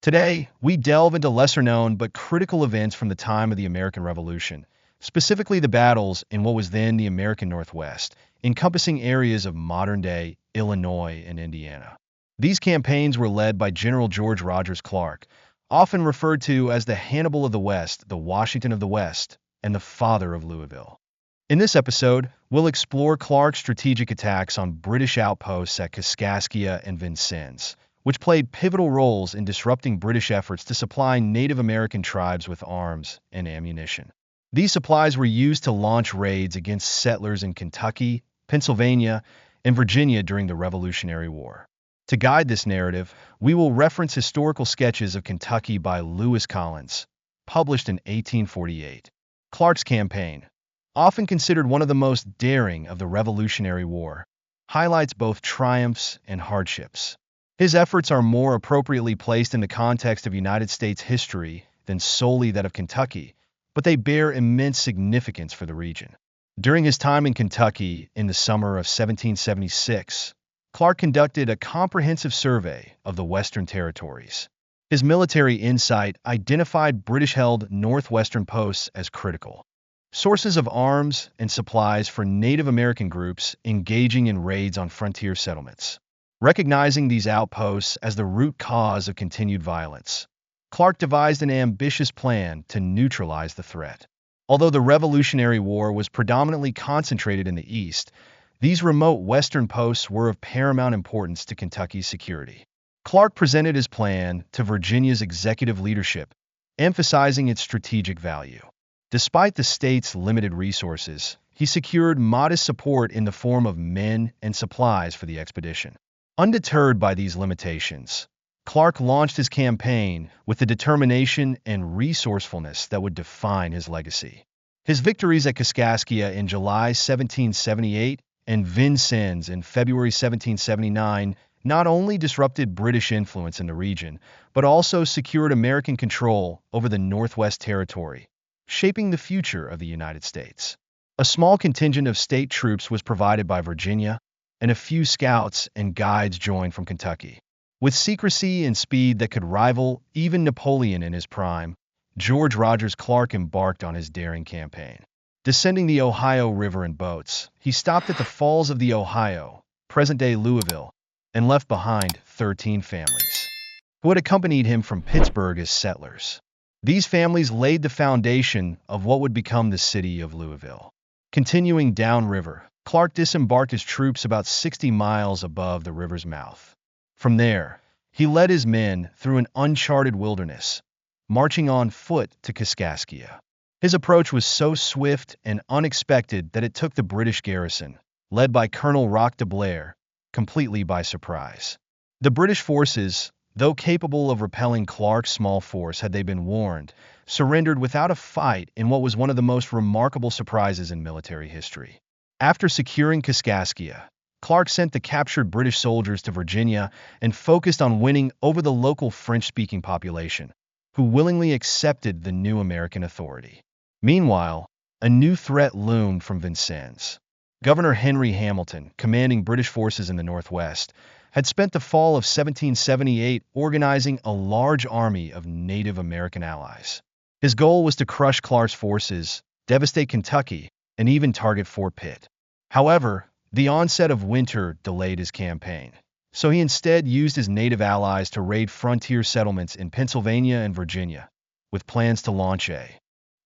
Today, we delve into lesser-known but critical events from the time of the American Revolution, specifically the battles in what was then the American Northwest, encompassing areas of modern-day Illinois and Indiana. These campaigns were led by General George Rogers Clark, often referred to as the Hannibal of the West, the Washington of the West, and the father of Louisville. In this episode, we'll explore Clark's strategic attacks on British outposts at Kaskaskia and Vincennes, which played pivotal roles in disrupting British efforts to supply Native American tribes with arms and ammunition. These supplies were used to launch raids against settlers in Kentucky, Pennsylvania, and Virginia during the Revolutionary War. To guide this narrative, we will reference historical sketches of Kentucky by Lewis Collins, published in 1848. Clark's campaign, often considered one of the most daring of the Revolutionary War, highlights both triumphs and hardships. His efforts are more appropriately placed in the context of United States history than solely that of Kentucky, but they bear immense significance for the region. During his time in Kentucky in the summer of 1776, Clark conducted a comprehensive survey of the Western Territories. His military insight identified British-held northwestern posts as critical sources of arms and supplies for Native American groups engaging in raids on frontier settlements. Recognizing these outposts as the root cause of continued violence, Clark devised an ambitious plan to neutralize the threat. Although the Revolutionary War was predominantly concentrated in the East, these remote western posts were of paramount importance to Kentucky's security. Clark presented his plan to Virginia's executive leadership, emphasizing its strategic value. Despite the state's limited resources, he secured modest support in the form of men and supplies for the expedition. Undeterred by these limitations, Clark launched his campaign with the determination and resourcefulness that would define his legacy. His victories at Kaskaskia in July 1778 and Vincennes in February 1779 not only disrupted British influence in the region, but also secured American control over the Northwest Territory, shaping the future of the United States. A small contingent of state troops was provided by Virginia, and a few scouts and guides joined from Kentucky. With secrecy and speed that could rival even Napoleon in his prime, George Rogers Clark embarked on his daring campaign. Descending the Ohio River in boats, he stopped at the Falls of the Ohio, present-day Louisville, and left behind 13 families, who had accompanied him from Pittsburgh as settlers. These families laid the foundation of what would become the city of Louisville. Continuing downriver, Clark disembarked his troops about 60 miles above the river's mouth. From there, he led his men through an uncharted wilderness, marching on foot to Kaskaskia. His approach was so swift and unexpected that it took the British garrison, led by Colonel Roch de Blair, completely by surprise. The British forces, though capable of repelling Clark's small force had they been warned, surrendered without a fight in what was one of the most remarkable surprises in military history. After securing Kaskaskia, Clark sent the captured British soldiers to Virginia and focused on winning over the local French-speaking population, who willingly accepted the new American authority. Meanwhile, a new threat loomed from Vincennes. Governor Henry Hamilton, commanding British forces in the Northwest, had spent the fall of 1778 organizing a large army of Native American allies. His goal was to crush Clark's forces, devastate Kentucky, and even target Fort Pitt. However, the onset of winter delayed his campaign, so he instead used his native allies to raid frontier settlements in Pennsylvania and Virginia, with plans to launch a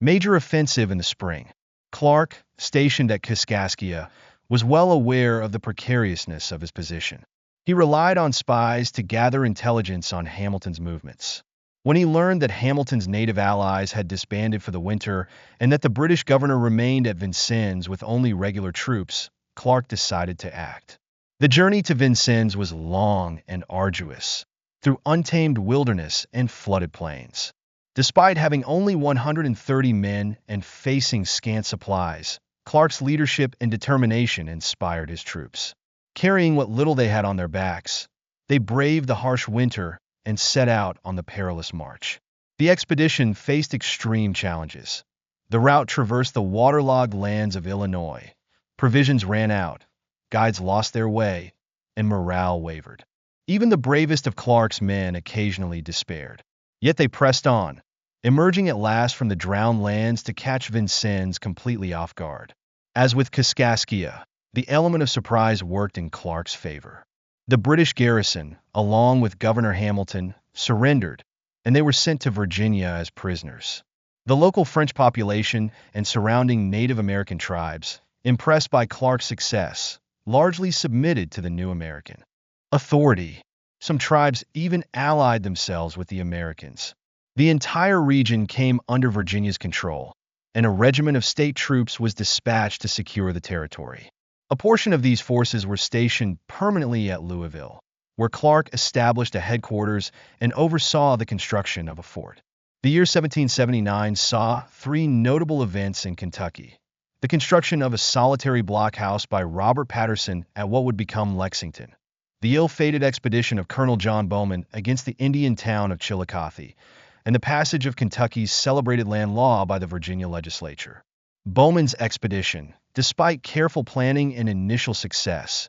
major offensive in the spring. Clark, stationed at Kaskaskia, was well aware of the precariousness of his position. He relied on spies to gather intelligence on Hamilton's movements. When he learned that Hamilton's native allies had disbanded for the winter and that the British governor remained at Vincennes with only regular troops, Clark decided to act. The journey to Vincennes was long and arduous, through untamed wilderness and flooded plains. Despite having only 130 men and facing scant supplies, Clark's leadership and determination inspired his troops. Carrying what little they had on their backs, they braved the harsh winter and set out on the perilous march. The expedition faced extreme challenges. The route traversed the waterlogged lands of Illinois. Provisions ran out, guides lost their way, and morale wavered. Even the bravest of Clark's men occasionally despaired. Yet they pressed on, emerging at last from the drowned lands to catch Vincennes completely off guard. As with Kaskaskia, the element of surprise worked in Clark's favor. The British garrison, along with Governor Hamilton, surrendered, and they were sent to Virginia as prisoners. The local French population and surrounding Native American tribes, impressed by Clark's success, largely submitted to the new American authority. Some tribes even allied themselves with the Americans. The entire region came under Virginia's control, and a regiment of state troops was dispatched to secure the territory. A portion of these forces were stationed permanently at Louisville, where Clark established a headquarters and oversaw the construction of a fort. The year 1779 saw three notable events in Kentucky: the construction of a solitary blockhouse by Robert Patterson at what would become Lexington, the ill-fated expedition of Colonel John Bowman against the Indian town of Chillicothe, and the passage of Kentucky's celebrated land law by the Virginia legislature. Bowman's expedition, despite careful planning and initial success,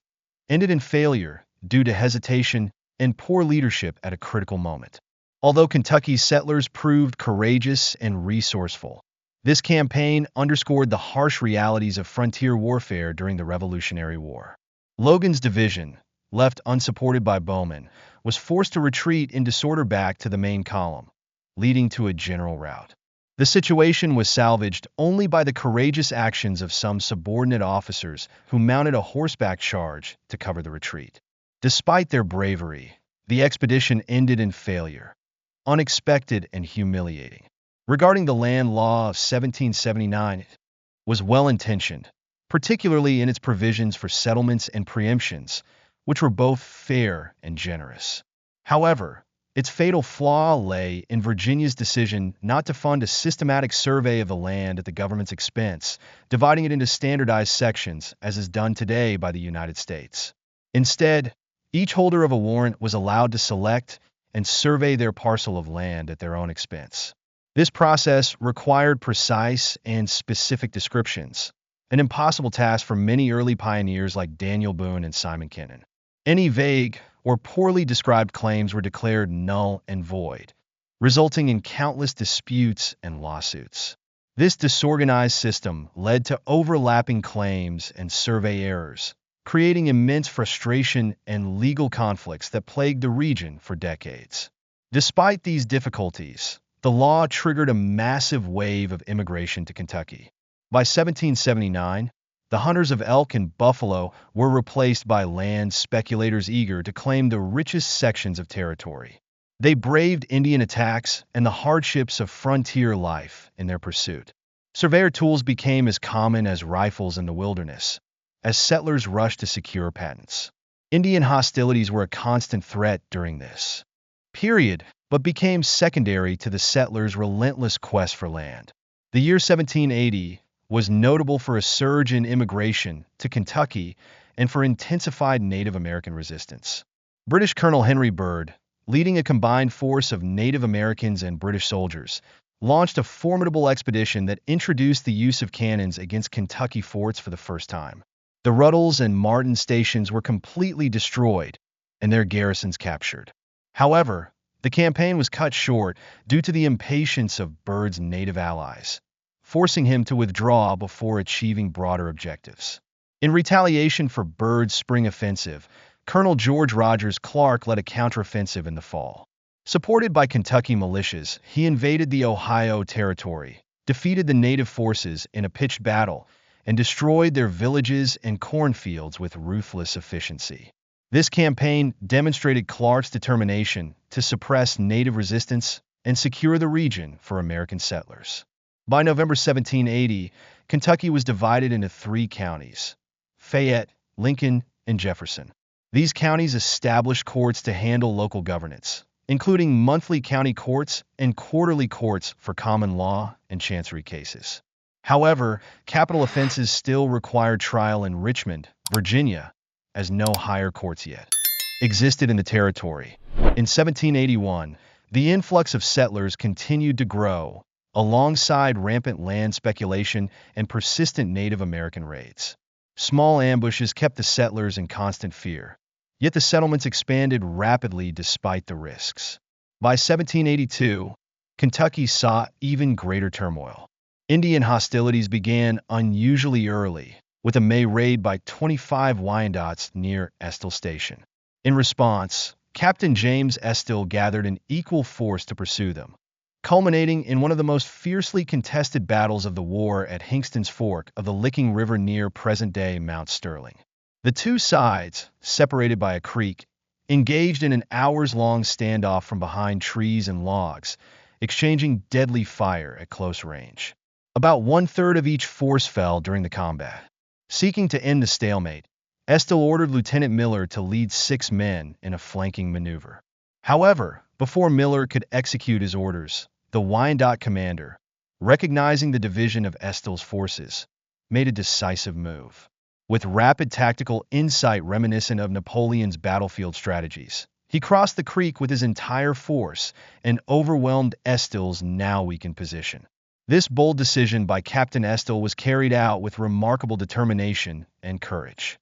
ended in failure due to hesitation and poor leadership at a critical moment. Although Kentucky's settlers proved courageous and resourceful, this campaign underscored the harsh realities of frontier warfare during the Revolutionary War. Logan's division, left unsupported by Bowman, was forced to retreat in disorder back to the main column, leading to a general rout. The situation was salvaged only by the courageous actions of some subordinate officers who mounted a horseback charge to cover the retreat. Despite their bravery, the expedition ended in failure, unexpected and humiliating. Regarding the land law of 1779, it was well-intentioned, particularly in its provisions for settlements and preemptions, which were both fair and generous. However, its fatal flaw lay in Virginia's decision not to fund a systematic survey of the land at the government's expense, dividing it into standardized sections, as is done today by the United States. Instead, each holder of a warrant was allowed to select and survey their parcel of land at their own expense. This process required precise and specific descriptions, an impossible task for many early pioneers like Daniel Boone and Simon Kenton. Any vague or poorly described claims were declared null and void, resulting in countless disputes and lawsuits. This disorganized system led to overlapping claims and survey errors, creating immense frustration and legal conflicts that plagued the region for decades. Despite these difficulties, the law triggered a massive wave of immigration to Kentucky. By 1779, the hunters of elk and buffalo were replaced by land speculators eager to claim the richest sections of territory. They braved Indian attacks and the hardships of frontier life in their pursuit. Surveyor tools became as common as rifles in the wilderness, as settlers rushed to secure patents. Indian hostilities were a constant threat during this period, but became secondary to the settlers' relentless quest for land. The year 1780 was notable for a surge in immigration to Kentucky and for intensified Native American resistance. British Colonel Henry Byrd, leading a combined force of Native Americans and British soldiers, launched a formidable expedition that introduced the use of cannons against Kentucky forts for the first time. The Ruddles and Martin stations were completely destroyed and their garrisons captured. However, the campaign was cut short due to the impatience of Byrd's native allies, forcing him to withdraw before achieving broader objectives. In retaliation for Byrd's spring offensive, Colonel George Rogers Clark led a counteroffensive in the fall. Supported by Kentucky militias, he invaded the Ohio Territory, defeated the native forces in a pitched battle, and destroyed their villages and cornfields with ruthless efficiency. This campaign demonstrated Clark's determination to suppress native resistance and secure the region for American settlers. By November 1780, Kentucky was divided into 3 counties: Fayette, Lincoln, and Jefferson. These counties established courts to handle local governance, including monthly county courts and quarterly courts for common law and chancery cases. However, capital offenses still required trial in Richmond, Virginia, as no higher courts yet existed in the territory. In 1781, the influx of settlers continued to grow, alongside rampant land speculation and persistent Native American raids. Small ambushes kept the settlers in constant fear, yet the settlements expanded rapidly despite the risks. By 1782, Kentucky saw even greater turmoil. Indian hostilities began unusually early, with a May raid by 25 Wyandots near Estill Station. In response, Captain James Estill gathered an equal force to pursue them, culminating in one of the most fiercely contested battles of the war at Hingston's Fork of the Licking River near present-day Mount Sterling. The two sides, separated by a creek, engaged in an hours-long standoff from behind trees and logs, exchanging deadly fire at close range. About one-third of each force fell during the combat. Seeking to end the stalemate, Estill ordered Lieutenant Miller to lead 6 men in a flanking maneuver. However, before Miller could execute his orders, the Wyandotte commander, recognizing the division of Estill's forces, made a decisive move. With rapid tactical insight reminiscent of Napoleon's battlefield strategies, he crossed the creek with his entire force and overwhelmed Estill's now weakened position. This bold decision by Captain Estill was carried out with remarkable determination and courage.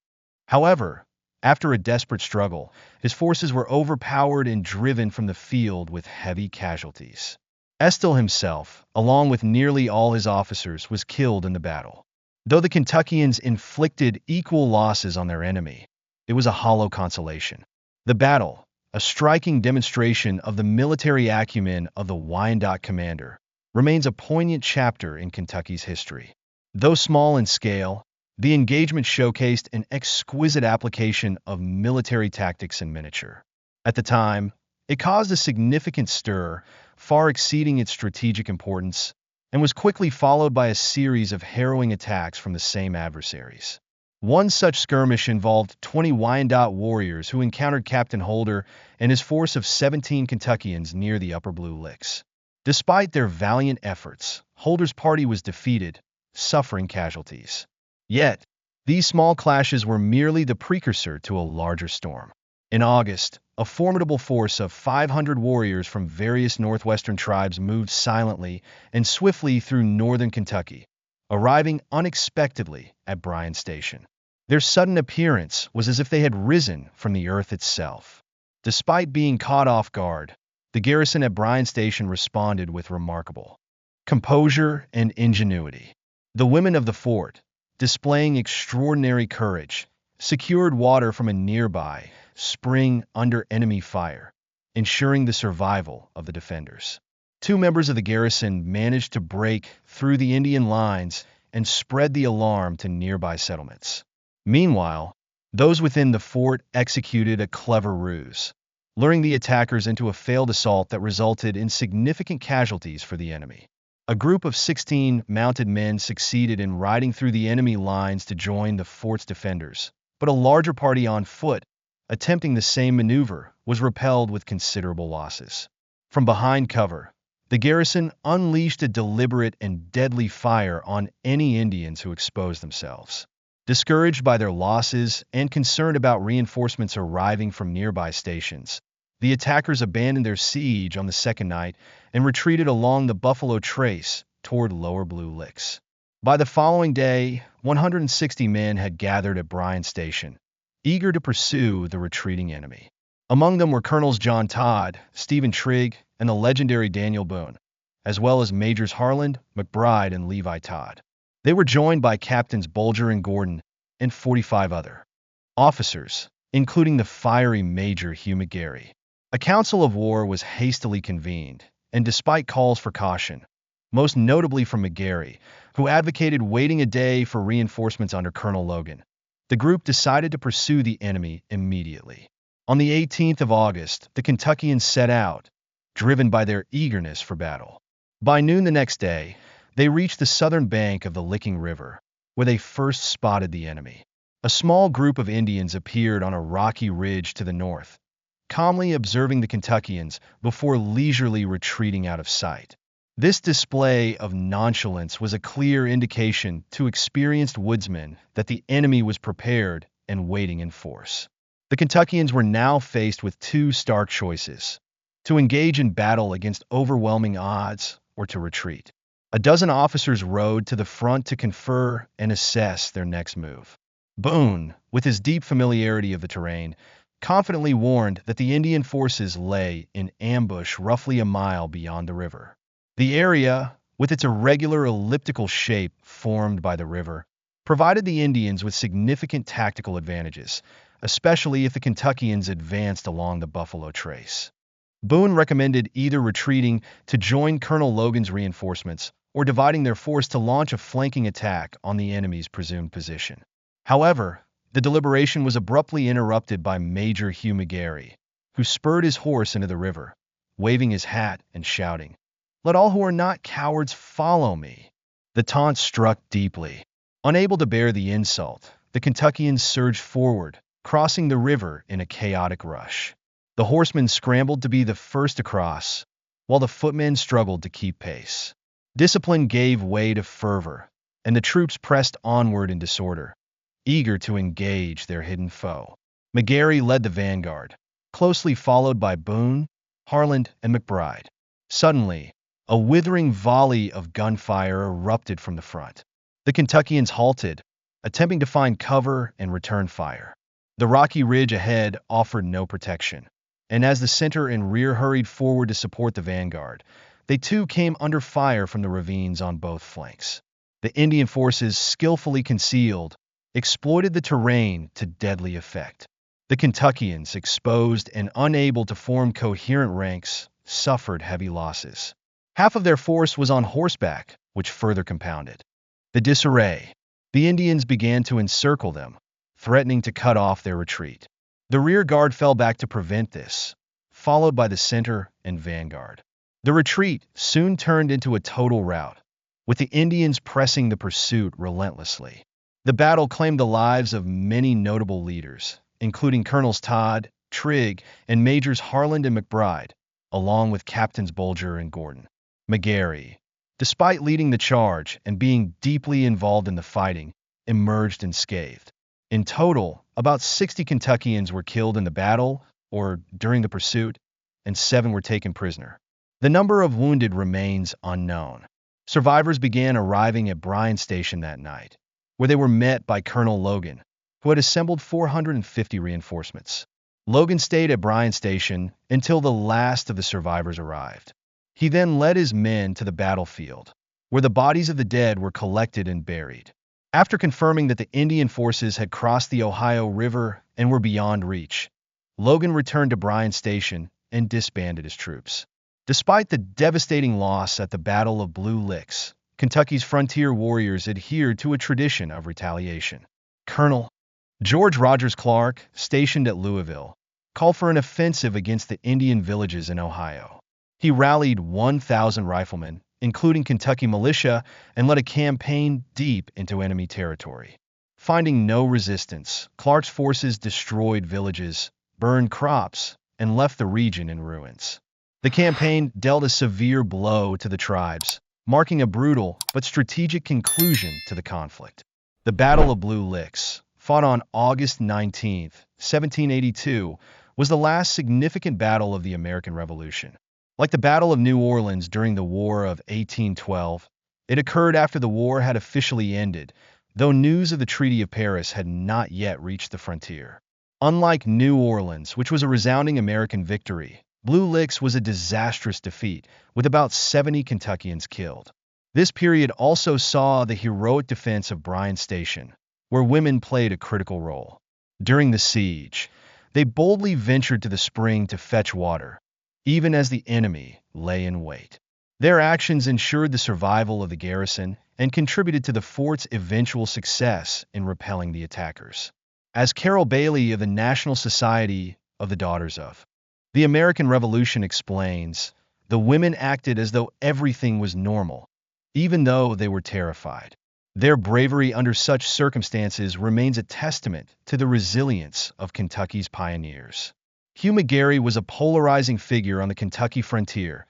However, after a desperate struggle, his forces were overpowered and driven from the field with heavy casualties. Estill himself, along with nearly all his officers, was killed in the battle. Though the Kentuckians inflicted equal losses on their enemy, it was a hollow consolation. The battle, a striking demonstration of the military acumen of the Wyandotte commander, remains a poignant chapter in Kentucky's history. Though small in scale, the engagement showcased an exquisite application of military tactics in miniature. At the time, it caused a significant stir, far exceeding its strategic importance, and was quickly followed by a series of harrowing attacks from the same adversaries. One such skirmish involved 20 Wyandotte warriors who encountered Captain Holder and his force of 17 Kentuckians near the Upper Blue Licks. Despite their valiant efforts, Holder's party was defeated, suffering casualties. Yet, these small clashes were merely the precursor to a larger storm. In August, a formidable force of 500 warriors from various northwestern tribes moved silently and swiftly through northern Kentucky, arriving unexpectedly at Bryan Station. Their sudden appearance was as if they had risen from the earth itself. Despite being caught off guard, the garrison at Bryan Station responded with remarkable composure and ingenuity. The women of the fort, displaying extraordinary courage, secured water from a nearby spring under enemy fire, ensuring the survival of the defenders. 2 members of the garrison managed to break through the Indian lines and spread the alarm to nearby settlements. Meanwhile, those within the fort executed a clever ruse, luring the attackers into a failed assault that resulted in significant casualties for the enemy. A group of 16 mounted men succeeded in riding through the enemy lines to join the fort's defenders, but a larger party on foot, attempting the same maneuver, was repelled with considerable losses. From behind cover, the garrison unleashed a deliberate and deadly fire on any Indians who exposed themselves. Discouraged by their losses and concerned about reinforcements arriving from nearby stations, the attackers abandoned their siege on the second night and retreated along the Buffalo Trace toward Lower Blue Licks. By the following day, 160 men had gathered at Bryan Station, eager to pursue the retreating enemy. Among them were Colonels John Todd, Stephen Trigg, and the legendary Daniel Boone, as well as Majors Harland, McBride, and Levi Todd. They were joined by Captains Bolger and Gordon and 45 other officers, including the fiery Major Hugh McGarry. A council of war was hastily convened, and despite calls for caution, most notably from McGarry, who advocated waiting a day for reinforcements under Colonel Logan, the group decided to pursue the enemy immediately. On the 18th of August, the Kentuckians set out, driven by their eagerness for battle. By noon the next day, they reached the southern bank of the Licking River, where they first spotted the enemy. A small group of Indians appeared on a rocky ridge to the north, calmly observing the Kentuckians before leisurely retreating out of sight. This display of nonchalance was a clear indication to experienced woodsmen that the enemy was prepared and waiting in force. The Kentuckians were now faced with 2 stark choices: to engage in battle against overwhelming odds or to retreat. A dozen officers rode to the front to confer and assess their next move. Boone, with his deep familiarity of the terrain, confidently warned that the Indian forces lay in ambush roughly a mile beyond the river. The area, with its irregular elliptical shape formed by the river, provided the Indians with significant tactical advantages, especially if the Kentuckians advanced along the Buffalo Trace. Boone recommended either retreating to join Colonel Logan's reinforcements or dividing their force to launch a flanking attack on the enemy's presumed position. However, the deliberation was abruptly interrupted by Major Hugh McGarry, who spurred his horse into the river, waving his hat and shouting, "Let all who are not cowards follow me." The taunt struck deeply. Unable to bear the insult, the Kentuckians surged forward, crossing the river in a chaotic rush. The horsemen scrambled to be the first across, while the footmen struggled to keep pace. Discipline gave way to fervor, and the troops pressed onward in disorder, eager to engage their hidden foe. McGarry led the vanguard, closely followed by Boone, Harland, and McBride. Suddenly, a withering volley of gunfire erupted from the front. The Kentuckians halted, attempting to find cover and return fire. The rocky ridge ahead offered no protection, and as the center and rear hurried forward to support the vanguard, they too came under fire from the ravines on both flanks. The Indian forces, skillfully concealed, exploited the terrain to deadly effect. The Kentuckians, exposed and unable to form coherent ranks, suffered heavy losses. Half of their force was on horseback, which further compounded the disarray. The Indians began to encircle them, threatening to cut off their retreat. The rear guard fell back to prevent this, followed by the center and vanguard. The retreat soon turned into a total rout, with the Indians pressing the pursuit relentlessly. The battle claimed the lives of many notable leaders, including Colonels Todd, Trigg, and Majors Harland and McBride, along with Captains Bolger and Gordon. McGarry, despite leading the charge and being deeply involved in the fighting, emerged unscathed. In total, about 60 Kentuckians were killed in the battle or during the pursuit, and 7 were taken prisoner. The number of wounded remains unknown. Survivors began arriving at Bryan Station that night, where they were met by Colonel Logan, who had assembled 450 reinforcements. Logan stayed at Bryan Station until the last of the survivors arrived. He then led his men to the battlefield, where the bodies of the dead were collected and buried. After confirming that the Indian forces had crossed the Ohio River and were beyond reach, Logan returned to Bryan Station and disbanded his troops. Despite the devastating loss at the Battle of Blue Licks, Kentucky's frontier warriors adhered to a tradition of retaliation. Colonel George Rogers Clark, stationed at Louisville, called for an offensive against the Indian villages in Ohio. He rallied 1,000 riflemen, including Kentucky militia, and led a campaign deep into enemy territory. Finding no resistance, Clark's forces destroyed villages, burned crops, and left the region in ruins. The campaign dealt a severe blow to the tribes, marking a brutal but strategic conclusion to the conflict. The Battle of Blue Licks, fought on August 19, 1782, was the last significant battle of the American Revolution. Like the Battle of New Orleans during the War of 1812, it occurred after the war had officially ended, though news of the Treaty of Paris had not yet reached the frontier. Unlike New Orleans, which was a resounding American victory, Blue Licks was a disastrous defeat, with about 70 Kentuckians killed. This period also saw the heroic defense of Bryan Station, where women played a critical role. During the siege, they boldly ventured to the spring to fetch water, even as the enemy lay in wait. Their actions ensured the survival of the garrison and contributed to the fort's eventual success in repelling the attackers. As Carol Bailey of the National Society of the Daughters of the American Revolution explains, the women acted as though everything was normal, even though they were terrified. Their bravery under such circumstances remains a testament to the resilience of Kentucky's pioneers. Hugh McGarry was a polarizing figure on the Kentucky frontier,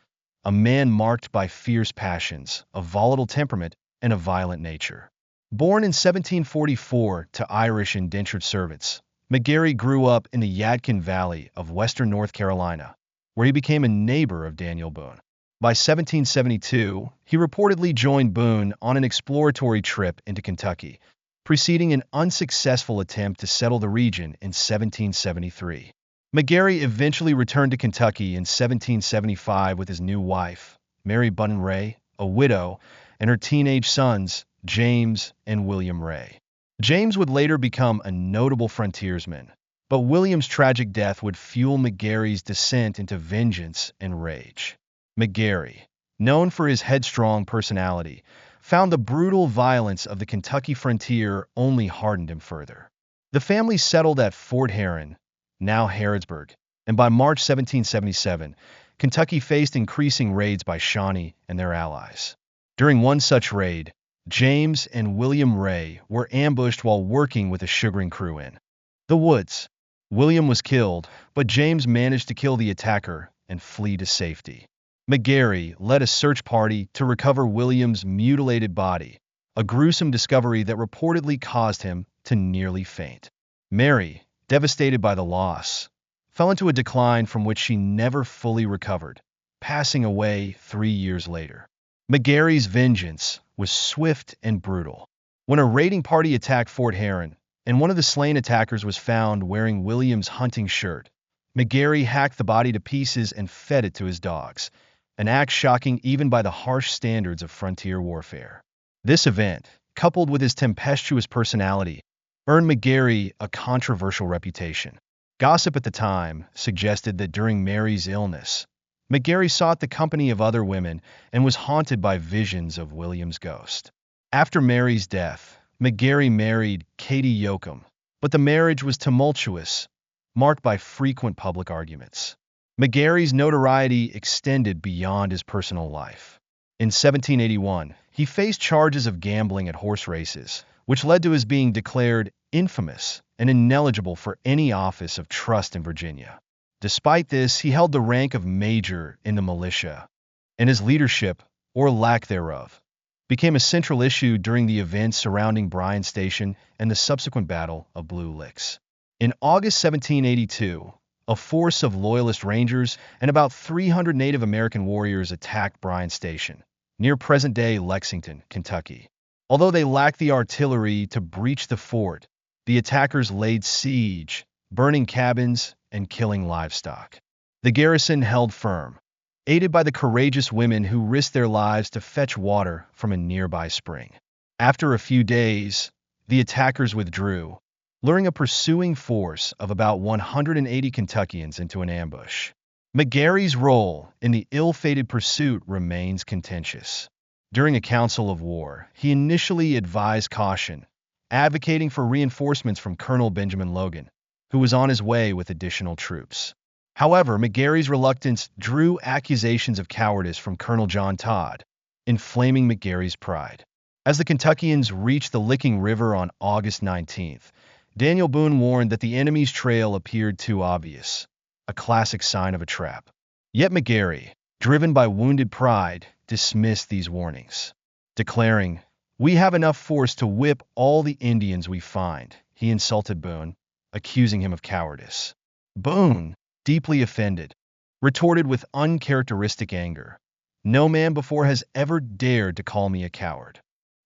a man marked by fierce passions, a volatile temperament, and a violent nature. Born in 1744 to Irish indentured servants, McGarry grew up in the Yadkin Valley of western North Carolina, where he became a neighbor of Daniel Boone. By 1772, he reportedly joined Boone on an exploratory trip into Kentucky, preceding an unsuccessful attempt to settle the region in 1773. McGary eventually returned to Kentucky in 1775 with his new wife, Mary Button Ray, a widow, and her teenage sons, James and William Ray. James would later become a notable frontiersman, but William's tragic death would fuel McGary's descent into vengeance and rage. McGary, known for his headstrong personality, found the brutal violence of the Kentucky frontier only hardened him further. The family settled at Fort Heron, now Harrodsburg, and by March 1777, Kentucky faced increasing raids by Shawnee and their allies. During one such raid, James and William Ray were ambushed while working with a sugaring crew in the woods. William was killed, but James managed to kill the attacker and flee to safety. McGary led a search party to recover William's mutilated body, a gruesome discovery that reportedly caused him to nearly faint. Mary, devastated by the loss, fell into a decline from which she never fully recovered, passing away 3 years later. McGary's vengeance was swift and brutal. When a raiding party attacked Fort Heron, and one of the slain attackers was found wearing William's hunting shirt, McGary hacked the body to pieces and fed it to his dogs, an act shocking even by the harsh standards of frontier warfare. This event, coupled with his tempestuous personality, earned McGary a controversial reputation. Gossip at the time suggested that during Mary's illness, McGary sought the company of other women and was haunted by visions of William's ghost. After Mary's death, McGary married Katie Yoakum, but the marriage was tumultuous, marked by frequent public arguments. McGary's notoriety extended beyond his personal life. In 1781, he faced charges of gambling at horse races, which led to his being declared infamous and ineligible for any office of trust in Virginia. Despite this, he held the rank of major in the militia, and his leadership, or lack thereof, became a central issue during the events surrounding Bryan Station and the subsequent Battle of Blue Licks. In August 1782, a force of Loyalist Rangers and about 300 Native American warriors attacked Bryan Station, near present-day Lexington, Kentucky. Although they lacked the artillery to breach the fort, the attackers laid siege, burning cabins and killing livestock. The garrison held firm, aided by the courageous women who risked their lives to fetch water from a nearby spring. After a few days, the attackers withdrew, luring a pursuing force of about 180 Kentuckians into an ambush. McGary's role in the ill-fated pursuit remains contentious. During a council of war, he initially advised caution, advocating for reinforcements from Colonel Benjamin Logan, who was on his way with additional troops. However, McGary's reluctance drew accusations of cowardice from Colonel John Todd, inflaming McGary's pride. As the Kentuckians reached the Licking River on August 19th, Daniel Boone warned that the enemy's trail appeared too obvious, a classic sign of a trap. Yet McGary, driven by wounded pride, dismissed these warnings, declaring, "We have enough force to whip all the Indians we find." He insulted Boone, accusing him of cowardice. Boone, deeply offended, retorted with uncharacteristic anger, "No man before has ever dared to call me a coward."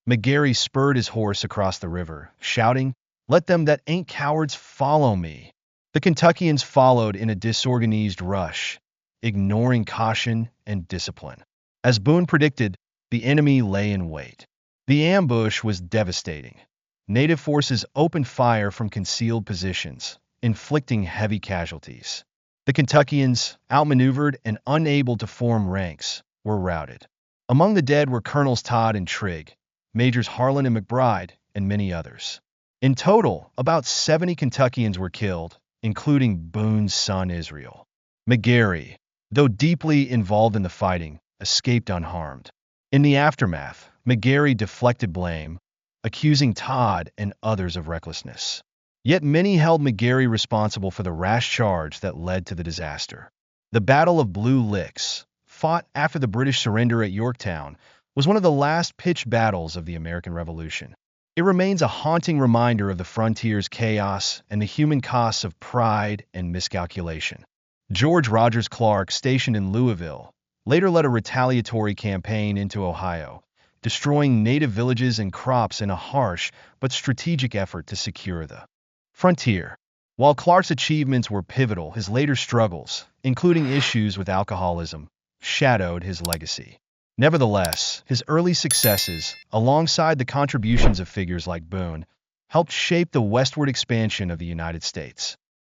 McGary spurred his horse across the river, shouting, "Let them that ain't cowards follow me." The Kentuckians followed in a disorganized rush, ignoring caution and discipline. As Boone predicted, the enemy lay in wait. The ambush was devastating. Native forces opened fire from concealed positions, inflicting heavy casualties. The Kentuckians, outmaneuvered and unable to form ranks, were routed. Among the dead were Colonels Todd and Trigg, Majors Harlan and McBride, and many others. In total, about 70 Kentuckians were killed, including Boone's son Israel. McGary, though deeply involved in the fighting, escaped unharmed. In the aftermath, McGary deflected blame, accusing Todd and others of recklessness. Yet many held McGary responsible for the rash charge that led to the disaster. The Battle of Blue Licks, fought after the British surrender at Yorktown, was one of the last pitched battles of the American Revolution. It remains a haunting reminder of the frontier's chaos and the human costs of pride and miscalculation. George Rogers Clark, stationed in Louisville, later led a retaliatory campaign into Ohio, destroying native villages and crops in a harsh but strategic effort to secure the frontier. While Clark's achievements were pivotal, his later struggles, including issues with alcoholism, shadowed his legacy. Nevertheless, his early successes, alongside the contributions of figures like Boone, helped shape the westward expansion of the United States.